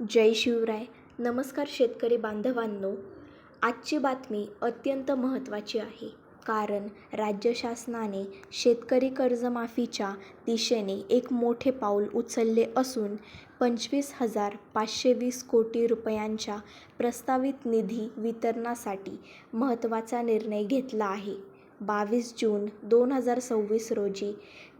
जय शिवराय. नमस्कार शेतकरी बांधवांनो. आजची बातमी अत्यंत महत्त्वाची आहे, कारण राज्य शासनाने शेतकरी कर्जमाफीच्या दिशेने एक मोठे पाऊल उचलले असून 25,520 कोटी रुपयांच्या प्रस्तावित निधी वितरणासाठी महत्त्वाचा निर्णय घेतला आहे. 22 जून 2026 रोजी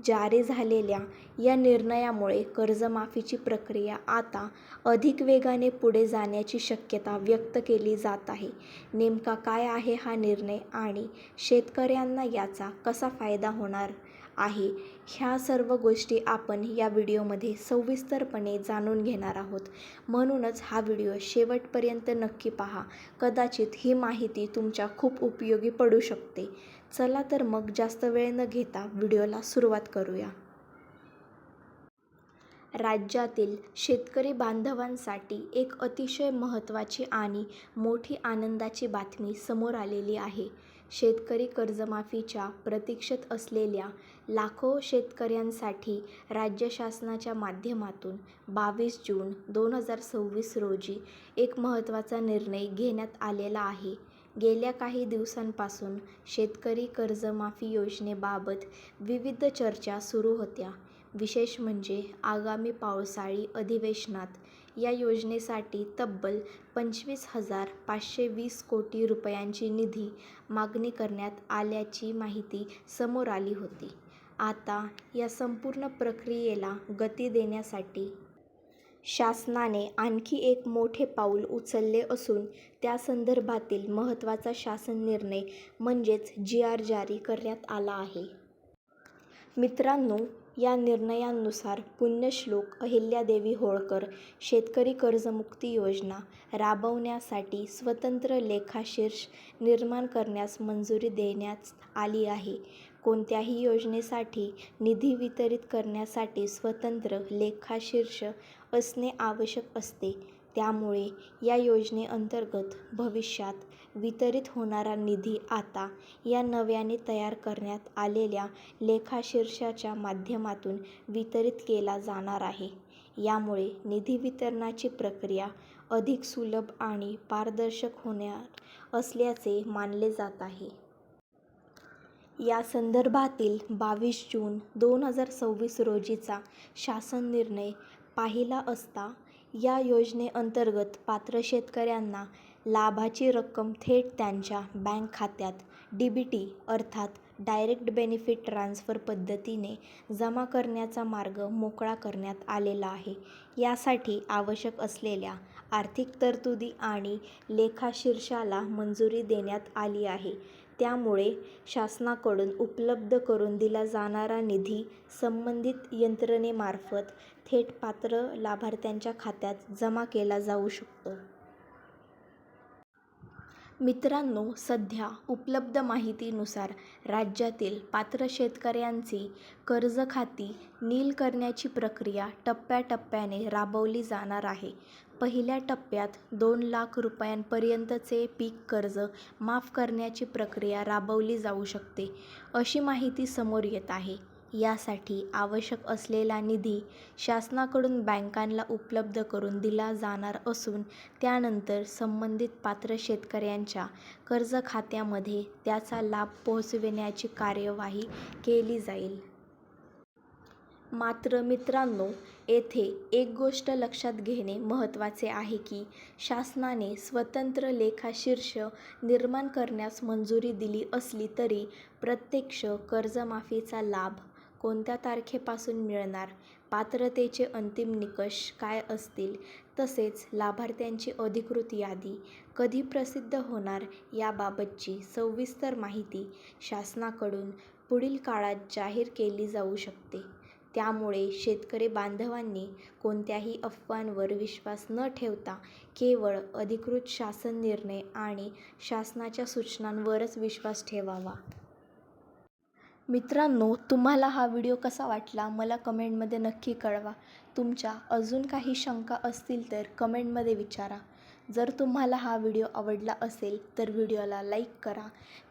जारी झालेल्या या निर्णयामुळे कर्जमाफीची प्रक्रिया आता अधिक वेगाने पुढे जाण्याची शक्यता व्यक्त केली जात आहे. नेमका काय आहे हा निर्णय आणि शेतकऱ्यांना याचा कसा फायदा होणार आहे, ह्या सर्व गोष्टी आपण या व्हिडिओमध्ये सविस्तरपणे जाणून घेणार आहोत. म्हणूनच हा व्हिडिओ शेवटपर्यंत नक्की पहा. कदाचित ही माहिती तुमच्या खूप उपयोगी पडू शकते. चला तर मग जास्त वेळ न घेता व्हिडिओला सुरुवात करूया. राज्यातील शेतकरी बांधवांसाठी एक अतिशय महत्त्वाची आणि मोठी आनंदाची बातमी समोर आलेली आहे. शेतकरी कर्जमाफीच्या प्रतीक्षेत असलेल्या लाखो शेतकऱ्यांसाठी राज्य शासनाच्या माध्यमातून 22 जून 2026 रोजी एक महत्त्वाचा निर्णय घेण्यात आलेला आहे. गेल्या काही दिवसांपासून शेतकरी कर्जमाफी योजनेबाबत विविध चर्चा सुरू होत्या. विशेष म्हणजे आगामी पावसाळी अधिवेशनात या योजनेसाठी तब्बल 25,520 कोटी रुपयांची निधी मागणी करण्यात आल्याची माहिती समोर आली होती. आता या संपूर्ण प्रक्रियेला गती देण्यासाठी शासनाने आणखी एक मोठे पाऊल उचलले असून त्यासंदर्भातील महत्त्वाचा शासन निर्णय म्हणजेच जी.आर. जारी करण्यात आला आहे. मित्रांनो, या निर्णयानुसार पुण्यश्लोक अहिल्यादेवी होळकर शेतकरी कर्जमुक्ती योजना राबवण्यासाठी स्वतंत्र लेखाशीर्ष निर्माण करण्यास मंजुरी देण्यात आली आहे. कोणत्याही योजनेसाठी निधी वितरित करण्यासाठी स्वतंत्र लेखाशीर्ष असणे आवश्यक असते. त्यामुळे या योजनेअंतर्गत भविष्यात वितरित होणारा निधी आता या नव्याने तयार करण्यात आलेल्या लेखाशीर्षाच्या माध्यमातून वितरित केला जाणार आहे. यामुळे निधी वितरणाची प्रक्रिया अधिक सुलभ आणि पारदर्शक होणार असल्याचे मानले जात आहे. या संदर्भातील 22 जून 2026 रोजीचा शासन निर्णय पाहिला असता या योजनेअंतर्गत पात्र शेतकऱ्यांना लाभाची रक्कम थेट त्यांच्या बँक खात्यात डी.बी.टी. अर्थात डायरेक्ट बेनिफिट ट्रान्सफर पद्धतीने जमा करण्याचा मार्ग मोकळा करण्यात आलेला आहे. यासाठी आवश्यक असलेल्या आर्थिक तरतुदी आणि लेखाशीर्षाला मंजुरी देण्यात आली आहे. त्यामुळे शासनाकडून उपलब्ध करून दिला जाणारा निधी संबंधित यंत्रणेमार्फत थेट पात्र लाभार्थ्यांच्या खात्यात जमा केला जाऊ शकतो. मित्रांनो, सध्या उपलब्ध माहितीनुसार राज्यातील पात्र शेतकऱ्यांची कर्ज खाती नील करण्याची प्रक्रिया टप्प्याटप्प्याने राबवली जाणार आहे. पहिल्या टप्प्यात 2 लाख रुपयांपर्यंतचे पीक कर्ज माफ करण्याची प्रक्रिया राबवली जाऊ शकते, अशी माहिती समोर येत आहे. यासाठी आवश्यक असलेला निधी शासनाकडून बँकांना उपलब्ध करून दिला जाणार असून त्यानंतर संबंधित पात्र शेतकऱ्यांच्या कर्ज खात्यामध्ये त्याचा लाभ पोहोचविण्याची कार्यवाही केली जाईल. मात्र मित्रांनो, येथे एक गोष्ट लक्षात घेणे महत्त्वाचे आहे की शासनाने स्वतंत्र लेखाशीर्ष निर्माण करण्यास मंजुरी दिली असली तरी प्रत्यक्ष कर्जमाफीचा लाभ कोणत्या तारखेपासून मिळणार, पात्रतेचे अंतिम निकष काय असतील, तसेच लाभार्थ्यांची अधिकृत यादी कधी प्रसिद्ध होणार याबाबतची सविस्तर माहिती शासनाकडून पुढील काळात जाहीर केली जाऊ शकते. त्यामुळे शेतकरी बांधवांनी कोणत्याही अफवांवर विश्वास न ठेवता केवळ अधिकृत शासन निर्णय आणि शासनाच्या सूचनांवरच विश्वास ठेवावा. मित्रांनो, तुम्हाला हा व्हिडिओ कसा वाटला मला कमेंटमध्ये नक्की कळवा. तुमच्या अजून काही शंका असतील तर कमेंटमध्ये विचारा. जर तुम्हाला हा व्हिडिओ आवडला असेल तर व्हिडिओला लाईक करा.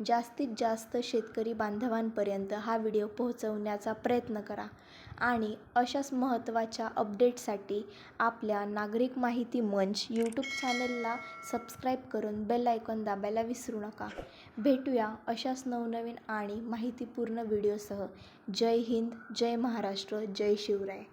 जास्तीत जास्त शेतकरी बांधवांपर्यंत हा व्हिडिओ पोहोचवण्याचा प्रयत्न करा आणि अशाच महत्त्वाच्या अपडेटसाठी आपल्या नागरिक माहिती मंच यूट्यूब चॅनलला सबस्क्राईब करून बेल आयकॉन दाबायला विसरू नका. भेटूया अशाच नवनवीन आणि माहितीपूर्ण व्हिडिओसह. जय हिंद, जय महाराष्ट्र, जय शिवराय.